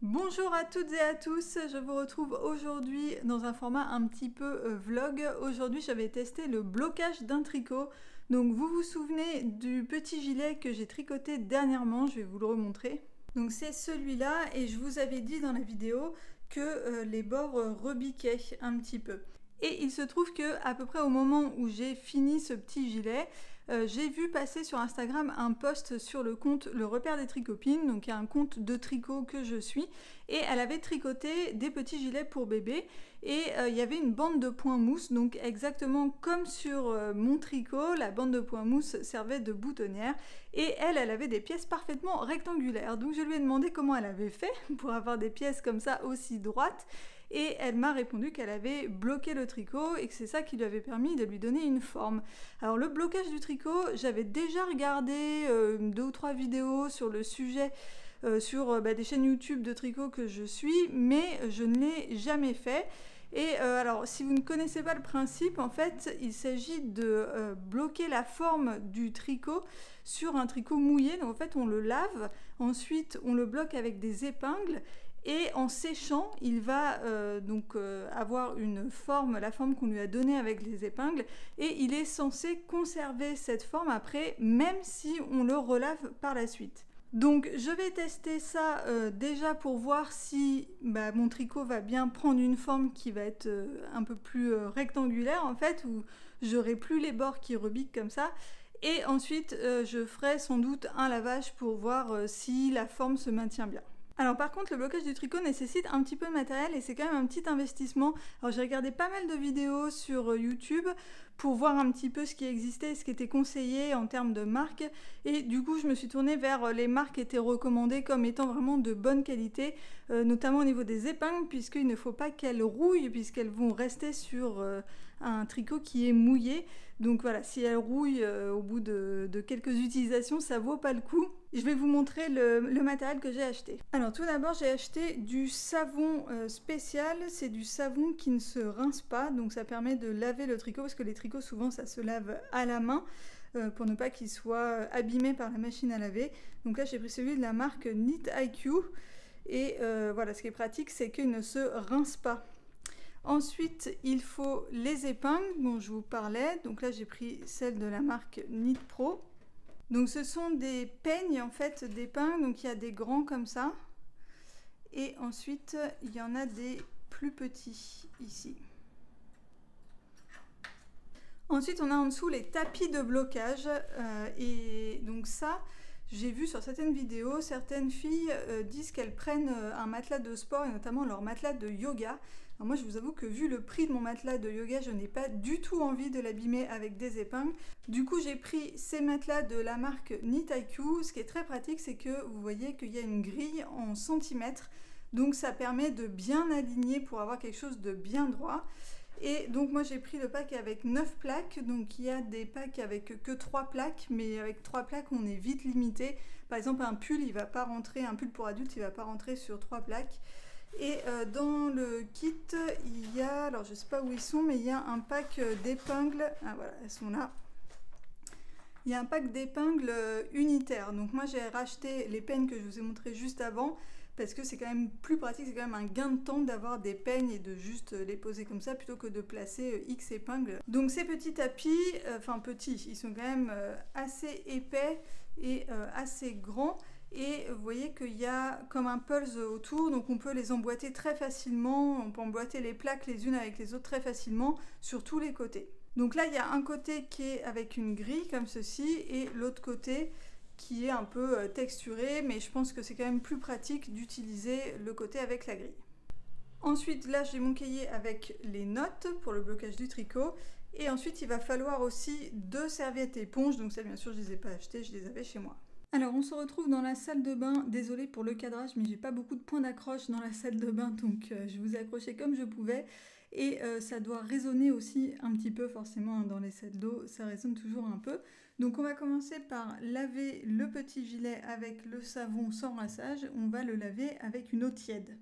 Bonjour à toutes et à tous, je vous retrouve aujourd'hui dans un format un petit peu vlog. Aujourd'hui j'avais testé le blocage d'un tricot. Donc vous vous souvenez du petit gilet que j'ai tricoté dernièrement, je vais vous le remontrer. Donc c'est celui-là et je vous avais dit dans la vidéo que les bords rebiquaient un petit peu. Et il se trouve que à peu près au moment où j'ai fini ce petit gilet, j'ai vu passer sur Instagram un post sur le compte Le Repère des Tricopines, donc il y a un compte de tricot que je suis, et elle avait tricoté des petits gilets pour bébé, et il y avait une bande de point mousse, donc exactement comme sur mon tricot, la bande de point mousse servait de boutonnière, et elle avait des pièces parfaitement rectangulaires, donc je lui ai demandé comment elle avait fait pour avoir des pièces comme ça aussi droites, et elle m'a répondu qu'elle avait bloqué le tricot et que c'est ça qui lui avait permis de lui donner une forme. Alors le blocage du tricot, j'avais déjà regardé 2 ou 3 vidéos sur le sujet sur des chaînes YouTube de tricot que je suis, mais je ne l'ai jamais fait. Et alors, si vous ne connaissez pas le principe, en fait, il s'agit de bloquer la forme du tricot sur un tricot mouillé. Donc en fait, on le lave, ensuite on le bloque avec des épingles, et en séchant, il va avoir une forme, la forme qu'on lui a donnée avec les épingles, et il est censé conserver cette forme après, même si on le relave par la suite. Donc je vais tester ça déjà pour voir si mon tricot va bien prendre une forme qui va être un peu plus rectangulaire en fait, où j'aurai plus les bords qui rebiquent comme ça. Et ensuite je ferai sans doute un lavage pour voir si la forme se maintient bien. Alors par contre, le blocage du tricot nécessite un petit peu de matériel et c'est quand même un petit investissement. Alors j'ai regardé pas mal de vidéos sur YouTube pour voir un petit peu ce qui existait et ce qui était conseillé en termes de marques. Et du coup, je me suis tournée vers les marques qui étaient recommandées comme étant vraiment de bonne qualité, notamment au niveau des épingles, puisqu'il ne faut pas qu'elles rouillent, puisqu'elles vont rester sur un tricot qui est mouillé. Donc voilà, si elles rouillent au bout de quelques utilisations, ça vaut pas le coup. Je vais vous montrer le matériel que j'ai acheté. Alors tout d'abord, j'ai acheté du savon spécial. C'est du savon qui ne se rince pas, donc ça permet de laver le tricot, parce que les tricots souvent ça se lave à la main pour ne pas qu'ils soient abîmés par la machine à laver. Donc là j'ai pris celui de la marque Knit IQ, et voilà, ce qui est pratique c'est qu'il ne se rince pas. Ensuite, il faut les épingles dont je vous parlais. Donc là, j'ai pris celle de la marque Knit Pro. Donc ce sont des peignes en fait d'épingles. Donc il y a des grands comme ça. Et ensuite, il y en a des plus petits ici. Ensuite, on a en dessous les tapis de blocage. Et donc ça, j'ai vu sur certaines vidéos, certaines filles disent qu'elles prennent un matelas de sport et notamment leur matelas de yoga. Alors moi je vous avoue que vu le prix de mon matelas de yoga, je n'ai pas du tout envie de l'abîmer avec des épingles. Du coup j'ai pris ces matelas de la marque Knit IQ. Ce qui est très pratique, c'est que vous voyez qu'il y a une grille en centimètres. Donc ça permet de bien aligner pour avoir quelque chose de bien droit. Et donc moi j'ai pris le pack avec 9 plaques, donc il y a des packs avec que 3 plaques, mais avec 3 plaques on est vite limité. Par exemple un pull il va pas rentrer, un pull pour adulte il va pas rentrer sur 3 plaques. Et dans le kit il y a, alors je sais pas où ils sont, mais il y a un pack d'épingles, ah voilà elles sont là. Il y a un pack d'épingles unitaires, donc moi j'ai racheté les peignes que je vous ai montré juste avant, parce que c'est quand même plus pratique, c'est quand même un gain de temps d'avoir des peignes et de juste les poser comme ça plutôt que de placer X épingles. Donc ces petits tapis, enfin petits, ils sont quand même assez épais et assez grands. Et vous voyez qu'il y a comme un pulse autour, donc on peut les emboîter très facilement, on peut emboîter les plaques les unes avec les autres très facilement sur tous les côtés. Donc là il y a un côté qui est avec une grille comme ceci et l'autre côté qui est un peu texturé, mais je pense que c'est quand même plus pratique d'utiliser le côté avec la grille. Ensuite, là j'ai mon cahier avec les notes pour le blocage du tricot, et ensuite il va falloir aussi 2 serviettes éponges, donc ça bien sûr je ne les ai pas achetées, je les avais chez moi. Alors on se retrouve dans la salle de bain, désolée pour le cadrage mais j'ai pas beaucoup de points d'accroche dans la salle de bain, donc je vous ai accroché comme je pouvais, et ça doit résonner aussi un petit peu forcément dans les salles d'eau, ça résonne toujours un peu. Donc on va commencer par laver le petit gilet avec le savon sans rinçage, on va le laver avec une eau tiède.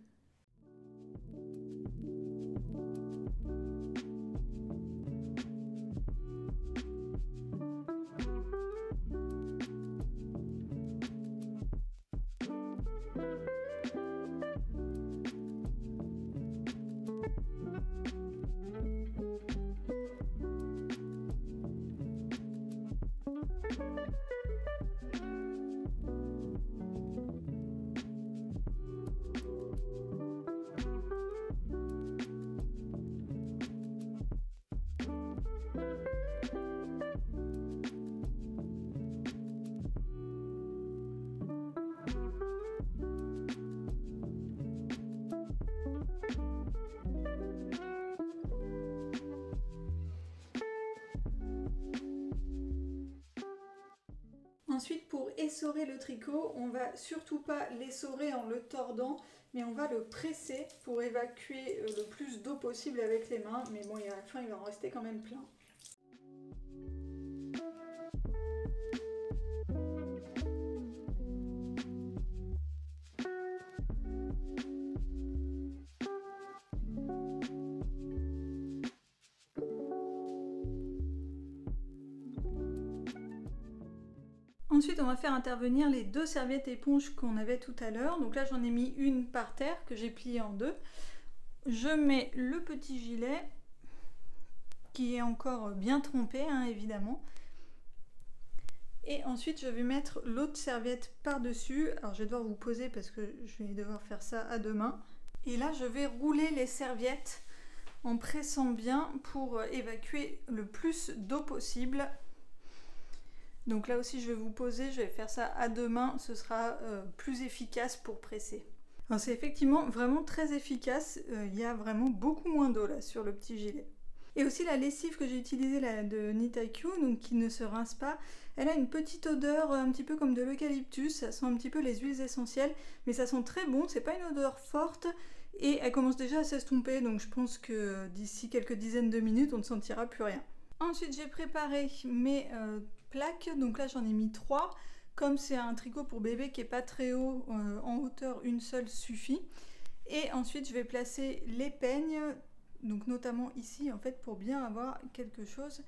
Ensuite, pour essorer le tricot, on va surtout pas l'essorer en le tordant, mais on va le presser pour évacuer le plus d'eau possible avec les mains. Mais bon, à la fin, il va en rester quand même plein. Ensuite, on va faire intervenir les deux serviettes éponges qu'on avait tout à l'heure. Donc là, j'en ai mis une par terre que j'ai pliée en deux. Je mets le petit gilet qui est encore bien trempé, hein, évidemment. Et ensuite, je vais mettre l'autre serviette par-dessus. Alors, je vais devoir vous poser parce que je vais devoir faire ça à deux mains. Et là, je vais rouler les serviettes en pressant bien pour évacuer le plus d'eau possible. Donc là aussi je vais vous poser, je vais faire ça à deux mains, ce sera plus efficace pour presser. Alors c'est effectivement vraiment très efficace, il y a vraiment beaucoup moins d'eau là sur le petit gilet. Et aussi la lessive que j'ai utilisée là, de Knit IQ, donc qui ne se rince pas, elle a une petite odeur un petit peu comme de l'eucalyptus, ça sent un petit peu les huiles essentielles, mais ça sent très bon, c'est pas une odeur forte et elle commence déjà à s'estomper, donc je pense que d'ici quelques dizaines de minutes on ne sentira plus rien. Ensuite j'ai préparé mes plaques, donc là j'en ai mis 3, comme c'est un tricot pour bébé qui est pas très haut, en hauteur une seule suffit. Et ensuite je vais placer les peignes, donc notamment ici en fait pour bien avoir quelque chose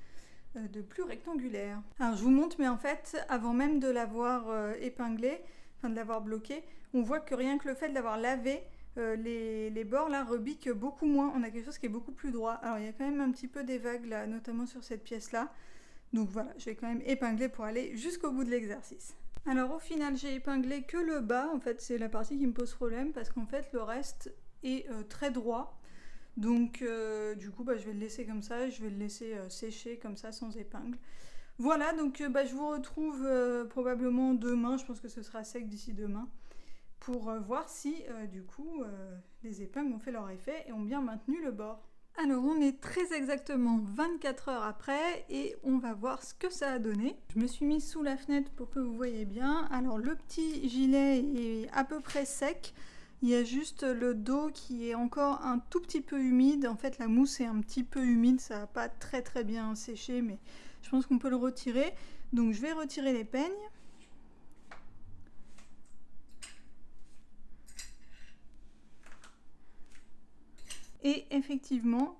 de plus rectangulaire. Alors je vous montre, mais en fait avant même de l'avoir épinglé, enfin de l'avoir bloqué, on voit que rien que le fait de l'avoir lavé, les bords là rebiquent beaucoup moins, on a quelque chose qui est beaucoup plus droit. Alors il y a quand même un petit peu des vagues là, notamment sur cette pièce là. Donc voilà, je vais quand même épingler pour aller jusqu'au bout de l'exercice. Alors au final, j'ai épinglé que le bas, en fait c'est la partie qui me pose problème parce qu'en fait le reste est très droit. Donc du coup je vais le laisser comme ça, je vais le laisser sécher comme ça sans épingle. Voilà, donc je vous retrouve probablement demain, je pense que ce sera sec d'ici demain, pour voir si du coup les épingles ont fait leur effet et ont bien maintenu le bord. Alors on est très exactement 24 heures après et on va voir ce que ça a donné. Je me suis mise sous la fenêtre pour que vous voyez bien. Alors le petit gilet est à peu près sec. Il y a juste le dos qui est encore un tout petit peu humide. En fait la mousse est un petit peu humide, ça n'a pas très bien séché, mais je pense qu'on peut le retirer. Donc je vais retirer les peignes. Et effectivement,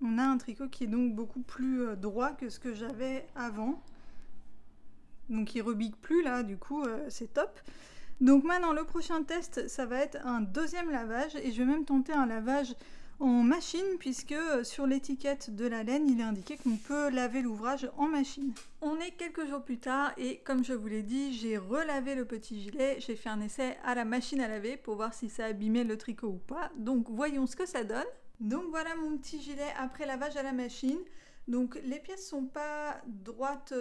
on a un tricot qui est donc beaucoup plus droit que ce que j'avais avant. Donc il rebique plus là, du coup c'est top. Donc maintenant le prochain test, ça va être un deuxième lavage et je vais même tenter un lavage en machine puisque sur l'étiquette de la laine, il est indiqué qu'on peut laver l'ouvrage en machine. On est quelques jours plus tard et comme je vous l'ai dit, j'ai relavé le petit gilet, j'ai fait un essai à la machine à laver pour voir si ça abîmait le tricot ou pas. Donc voyons ce que ça donne. Donc voilà mon petit gilet après lavage à la machine. Donc les pièces sont pas droites,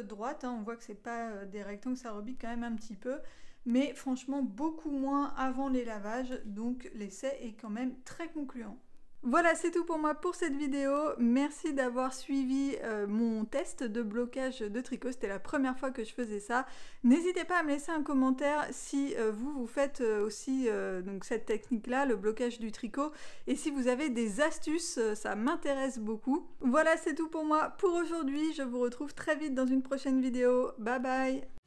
hein. On voit que c'est pas des rectangles, ça rebique quand même un petit peu. Mais franchement beaucoup moins avant les lavages, donc l'essai est quand même très concluant. Voilà, c'est tout pour moi pour cette vidéo. Merci d'avoir suivi mon test de blocage de tricot. C'était la première fois que je faisais ça. N'hésitez pas à me laisser un commentaire si vous faites aussi donc cette technique-là, le blocage du tricot. Et si vous avez des astuces, ça m'intéresse beaucoup. Voilà, c'est tout pour moi pour aujourd'hui. Je vous retrouve très vite dans une prochaine vidéo. Bye bye!